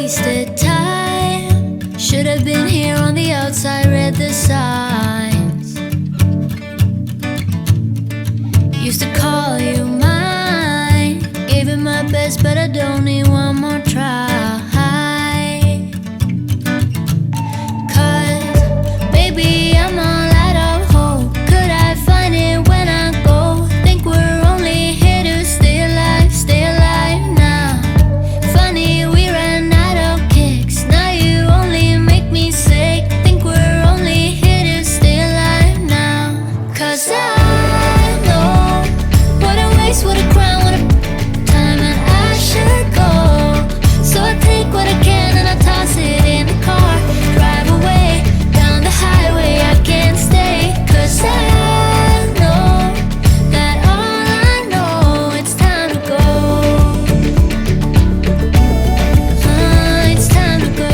wasted time. Should have been here on the outside, read the signs. Used to call you mine, gave it my best, but I don't need one more try. Cause baby, I'm all out of hope. Could I find it when I go? Think we're only here to stay alive now. Funny, we ran out of kicks. Now you only make me sick. Think we're only here to stay alive now. Cause I know what a waste, what a crime, what a time, and I should go. So I take what I can and I toss it in the car. Drive away down the highway, I can't stay. Cause I know that all I know, it's time to go. It's time to go.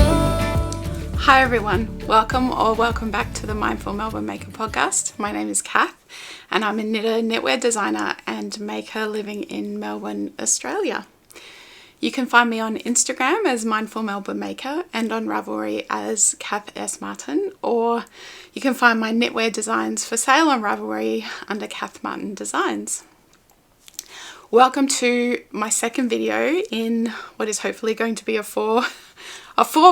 Hi everyone, welcome back to the Mindful Melbourne Maker podcast. My name is Kath and I'm a knitter, knitwear designer and maker living in Melbourne, Australia. You can find me on Instagram as Mindful Melbourne Maker and on Ravelry as kathsmartin, or you can find my knitwear designs for sale on Ravelry under kathsmartin designs. Welcome to my second video in what is hopefully going to be a four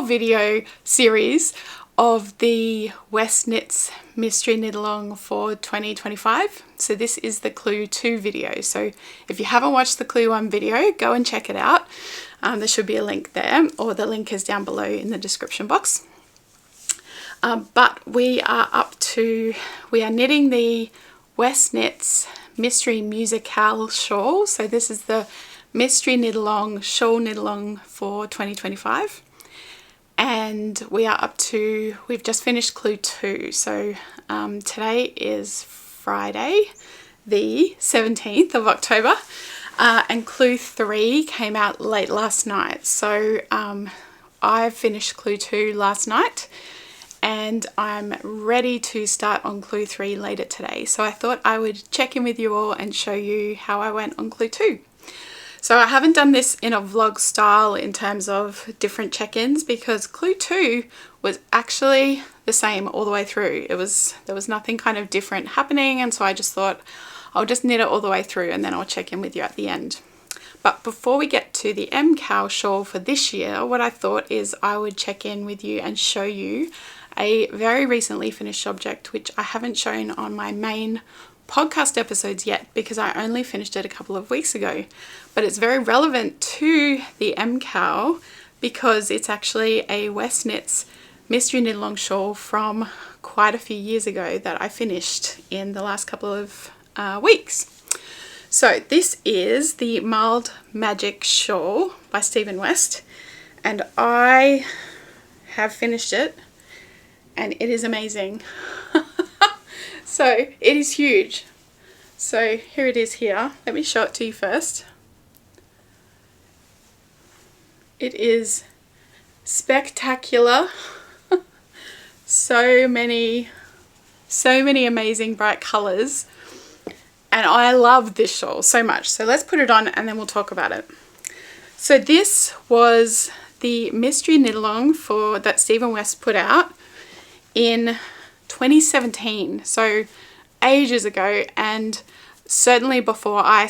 video series of the Westknits Mystery Knit Along for 2025. So this is the Clue 2 video. So if you haven't watched the Clue 1 video, go and check it out. There should be a link there, or the link is down below in the description box. But we are knitting the Westknits Mystery MusiKAL shawl. So this is the Mystery Knit Along shawl knit along for 2025. And we've just finished Clue 2. So today is Friday, the 17th of October. And Clue 3 came out late last night. So I finished Clue 2 last night and I'm ready to start on Clue 3 later today. So I thought I would check in with you all and show you how I went on Clue 2. So I haven't done this in a vlog style in terms of different check-ins because Clue 2 was actually the same all the way through. There was nothing kind of different happening, and so I just thought I'll just knit it all the way through and then I'll check in with you at the end. But before we get to the MKAL shawl for this year, what I thought is I would check in with you and show you a very recently finished object which I haven't shown on my main podcast episodes yet because I only finished it a couple of weeks ago, but it's very relevant to the MKAL because it's actually a Westknits Mystery Knit Along shawl from quite a few years ago that I finished in the last couple of weeks. So this is the Marled Magic Shawl by Stephen West, and I have finished it and it is amazing. So it is huge. So here it is here. Let me show it to you first. It is spectacular. So many amazing bright colors. And I love this shawl so much. So let's put it on and then we'll talk about it. So this was the Mystery Knit Along that Stephen West put out in 2017, so ages ago, and certainly before I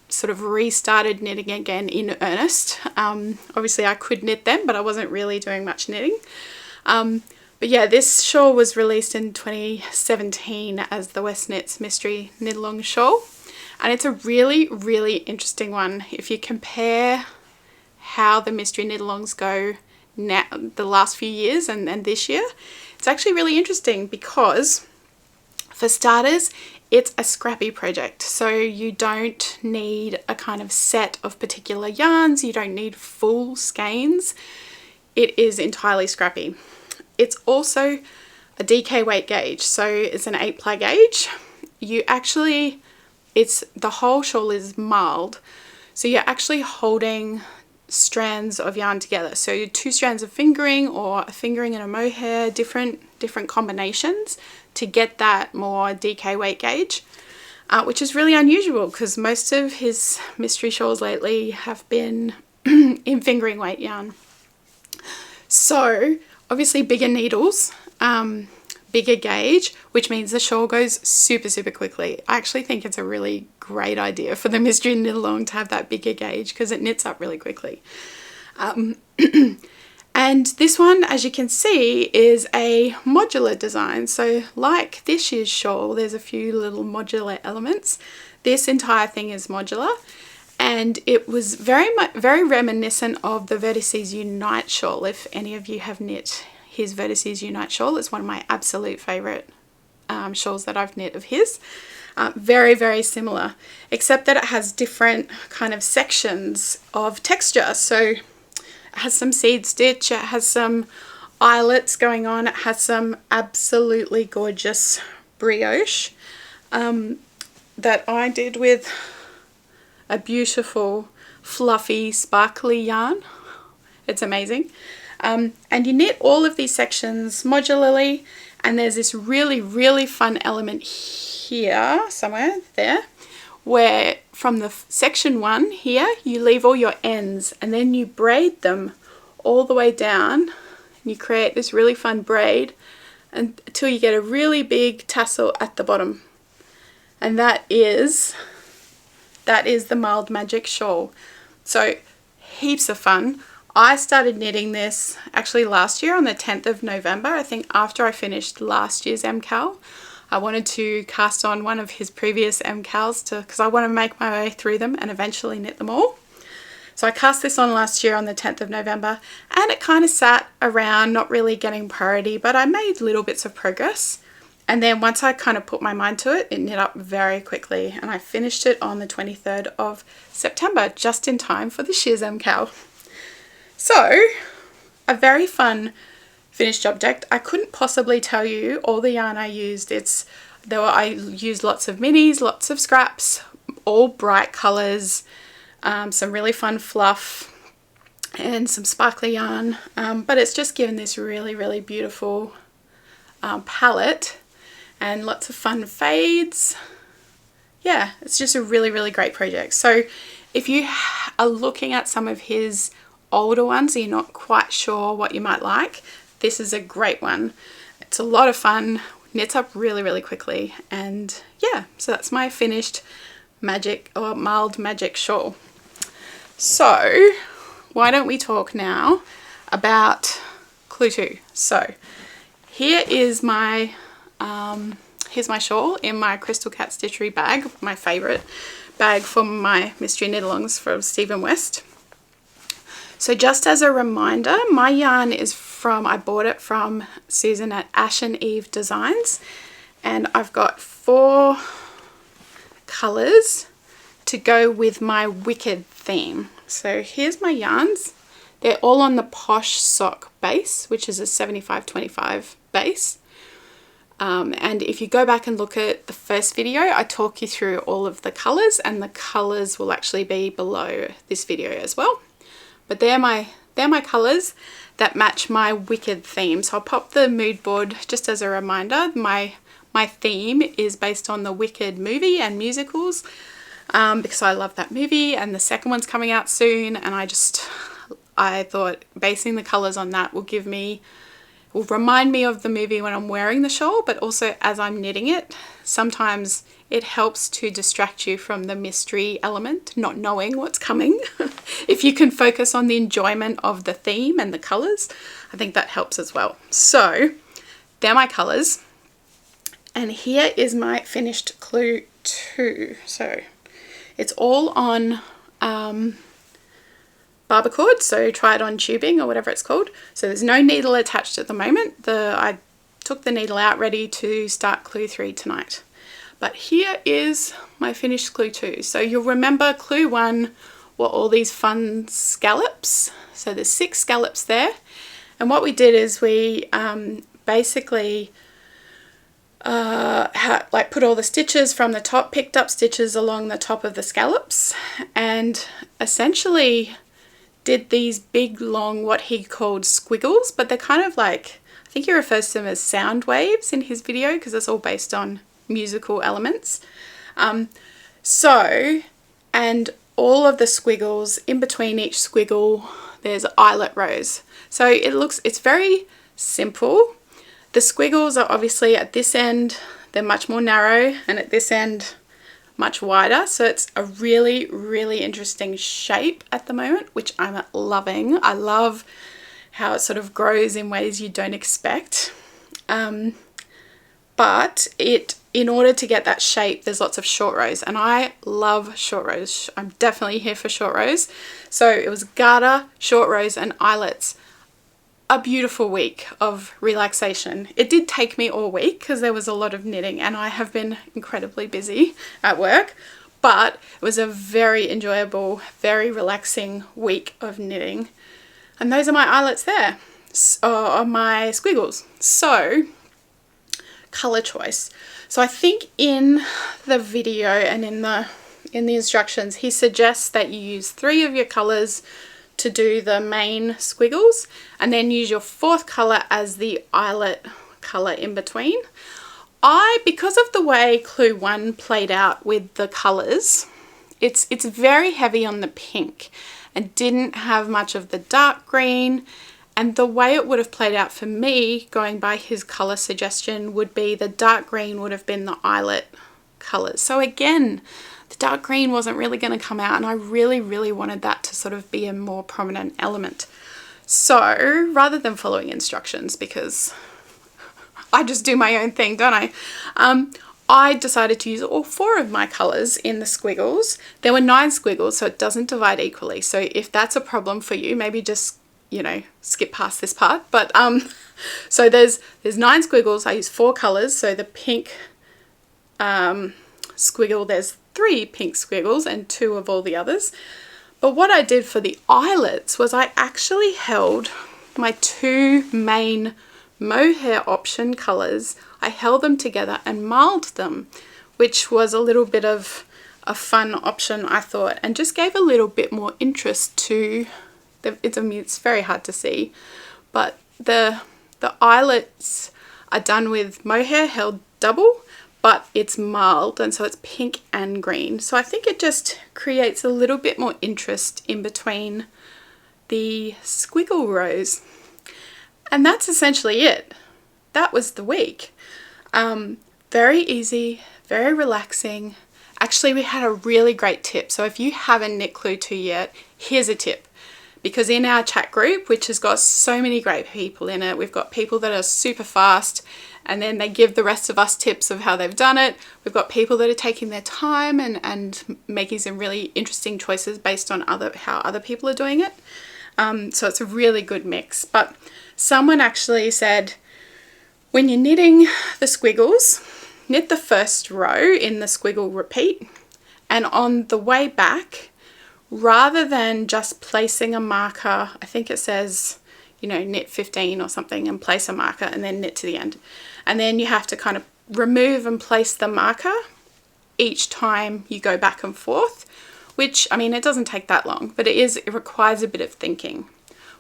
sort of restarted knitting again in earnest. Obviously I could knit then, but I wasn't really doing much knitting. But yeah, this shawl was released in 2017 as the Westknits Mystery Knit Along shawl, and it's a really, really interesting one. If you compare how the Mystery Knit Alongs go now, the last few years and this year, it's actually really interesting because, for starters, it's a scrappy project. So you don't need a kind of set of particular yarns. You don't need full skeins. It is entirely scrappy. It's also a DK weight gauge. So it's an 8-ply gauge. The whole shawl is marled. So you're actually holding strands of yarn together. So 2 strands of fingering, or a fingering and a mohair, different combinations to get that more DK weight gauge, which is really unusual because most of his mystery shawls lately have been in fingering weight yarn. So obviously bigger needles, bigger gauge, which means the shawl goes super, super quickly. I actually think it's a really great idea for the mystery knit along to have that bigger gauge because it knits up really quickly. And this one, as you can see, is a modular design. So like this year's shawl, there's a few little modular elements. This entire thing is modular, and it was very reminiscent of the Vertices Unite shawl. If any of you have knit his Vertices Unite shawl, it's one of my absolute favorite shawls that I've knit of his. Very, very similar, except that it has different kind of sections of texture. So it has some seed stitch, it has some eyelets going on, it has some absolutely gorgeous brioche that I did with a beautiful fluffy sparkly yarn. It's amazing. And you knit all of these sections modularly, and there's this really, really fun element here, somewhere there, where from the section 1 here, you leave all your ends and then you braid them all the way down, and you create this really fun braid until you get a really big tassel at the bottom. And that is the Marled Magic shawl. So heaps of fun. I started knitting this actually last year on the 10th of November. I think after I finished last year's MKAL. I wanted to cast on one of his previous MKALs because I want to make my way through them and eventually knit them all. So I cast this on last year on the 10th of November, and it kind of sat around not really getting priority, but I made little bits of progress. And then once I kind of put my mind to it, it knit up very quickly, and I finished it on the 23rd of September, just in time for this year's MKAL. So a very fun finished object. I couldn't possibly tell you all the yarn I used. I used lots of minis, lots of scraps, all bright colours, some really fun fluff and some sparkly yarn, but it's just given this really, really beautiful palette and lots of fun fades. Yeah, it's just a really, really great project. So if you are looking at some of his older ones and you're not quite sure what you might like, this is a great one. It's a lot of fun, knits up really, really quickly, and yeah, so that's my finished Marled Magic shawl. So why don't we talk now about Clue 2. So here is my here's my shawl in my Crystal Cat Stitchery bag, my favourite bag for my mystery knit-alongs from Stephen West. So just as a reminder, my yarn is I bought it from Susan at Ash and Eve Designs, and I've got 4 colours to go with my Wicked theme. So here's my yarns. They're all on the Posh Sock base, which is a 75-25 base. And if you go back and look at the first video, I talk you through all of the colours, and the colours will actually be below this video as well. But they're my colours that match my Wicked theme. So I'll pop the mood board just as a reminder. My theme is based on the Wicked movie and musicals, because I love that movie, and the second one's coming out soon, and I thought basing the colours on that will remind me of the movie when I'm wearing the shawl, but also as I'm knitting it. Sometimes it helps to distract you from the mystery element, not knowing what's coming. If you can focus on the enjoyment of the theme and the colours, I think that helps as well. So they're my colours, and here is my finished Clue 2. So it's all on barbercord, so try it on tubing or whatever it's called. So there's no needle attached at the moment. I took the needle out ready to start Clue 3 tonight. But here is my finished Clue 2. So you'll remember Clue 1 were all these fun scallops. So there's 6 scallops there. And what we did is we basically put all the stitches from the top, picked up stitches along the top of the scallops, and essentially did these big long, what he called squiggles, but they're kind of like, I think he refers to them as sound waves in his video because it's all based on musical elements. And all of the squiggles, in between each squiggle, there's eyelet rows. So it's very simple. The squiggles are obviously at this end, they're much more narrow, and at this end much wider. So it's a really, really interesting shape at the moment, which I'm loving. I love how it sort of grows in ways you don't expect. But in order to get that shape, there's lots of short rows, and I love short rows. I'm definitely here for short rows. So it was garter, short rows, and eyelets. A beautiful week of relaxation. It did take me all week because there was a lot of knitting, and I have been incredibly busy at work, but it was a very enjoyable, very relaxing week of knitting. And those are my eyelets there, or my squiggles. So color choice. So I think in the video and in the instructions, he suggests that you use 3 of your colors to do the main squiggles, and then use your 4th color as the eyelet color in between. Because of the way Clue 1 played out with the colors, it's very heavy on the pink and didn't have much of the dark green. And the way it would have played out for me, going by his color suggestion, would be the dark green would have been the eyelet colors. So again, the dark green wasn't really going to come out, and I really, really wanted that to sort of be a more prominent element. So rather than following instructions, because I just do my own thing, don't I? I decided to use all 4 of my colors in the squiggles. There were 9 squiggles, so it doesn't divide equally. So if that's a problem for you, maybe just, you know, skip past this part. But so there's 9 squiggles. I use 4 colors. So the pink squiggle, there's 3 pink squiggles and 2 of all the others. But what I did for the eyelets was I actually held my 2 main mohair option colors. I held them together and marled them, which was a little bit of a fun option, I thought, and just gave a little bit more interest to it's very hard to see, but the eyelets are done with mohair held double, but it's marled, and so it's pink and green. So I think it just creates a little bit more interest in between the squiggle rows. And that's essentially it. That was the week. Very easy, very relaxing. Actually, we had a really great tip. So if you haven't knit Clue 2 yet, here's a tip. Because in our chat group, which has got so many great people in it, we've got people that are super fast, and then they give the rest of us tips of how they've done it. We've got people that are taking their time and making some really interesting choices based on how other people are doing it. So it's a really good mix. But someone actually said, when you're knitting the squiggles, knit the first row in the squiggle repeat, and on the way back, rather than just placing a marker, I think it says, you know, knit 15 or something and place a marker and then knit to the end. And then you have to kind of remove and place the marker each time you go back and forth, which, I mean, it doesn't take that long, but it requires a bit of thinking.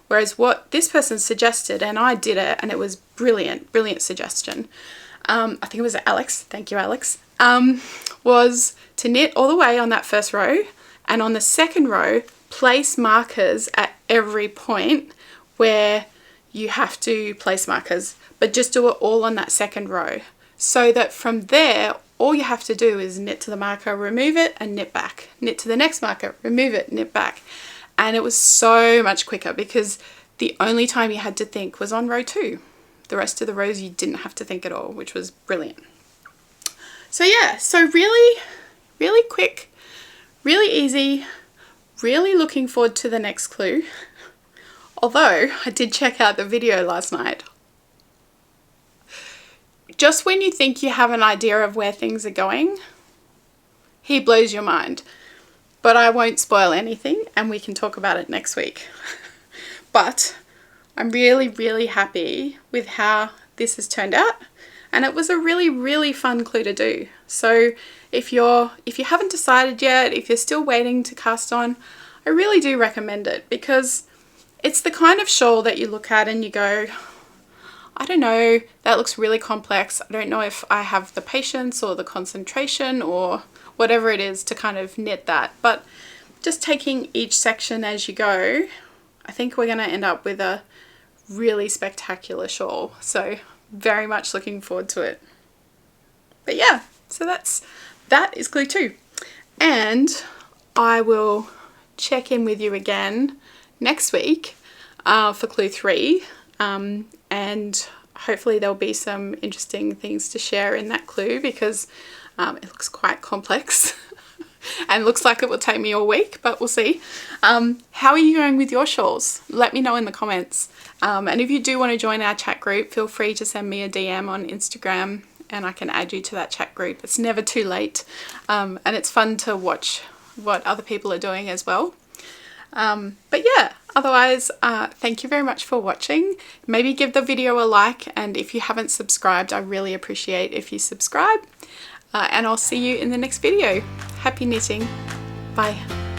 Whereas what this person suggested, and I did it, and it was brilliant suggestion. I think it was Alex, thank you Alex, was to knit all the way on that first row, and on the second row, place markers at every point where you have to place markers, but just do it all on that second row. So that from there, all you have to do is knit to the marker, remove it, and knit back. Knit to the next marker, remove it, knit back. And it was so much quicker because the only time you had to think was on row 2. The rest of the rows you didn't have to think at all, which was brilliant. So yeah, so really, really quick, really easy, really looking forward to the next clue. Although I did check out the video last night. Just when you think you have an idea of where things are going, he blows your mind. But I won't spoil anything, and we can talk about it next week. But I'm really, really happy with how this has turned out, and it was a really, really fun clue to do. So if you haven't decided yet, if you're still waiting to cast on, I really do recommend it, because it's the kind of shawl that you look at and you go, I don't know, that looks really complex. I don't know if I have the patience or the concentration or whatever it is to kind of knit that. But just taking each section as you go, I think we're going to end up with a really spectacular shawl. So very much looking forward to it. But yeah, so that is clue 2. And I will check in with you again next week for clue 3. And hopefully there'll be some interesting things to share in that clue, because it looks quite complex and looks like it will take me all week, but we'll see. How are you going with your shawls? Let me know in the comments. And if you do want to join our chat group, feel free to send me a DM on Instagram and I can add you to that chat group. It's never too late. And it's fun to watch what other people are doing as well. But yeah, otherwise, thank you very much for watching. Maybe give the video a like, and if you haven't subscribed, I really appreciate if you subscribe. And I'll see you in the next video. Happy knitting. Bye.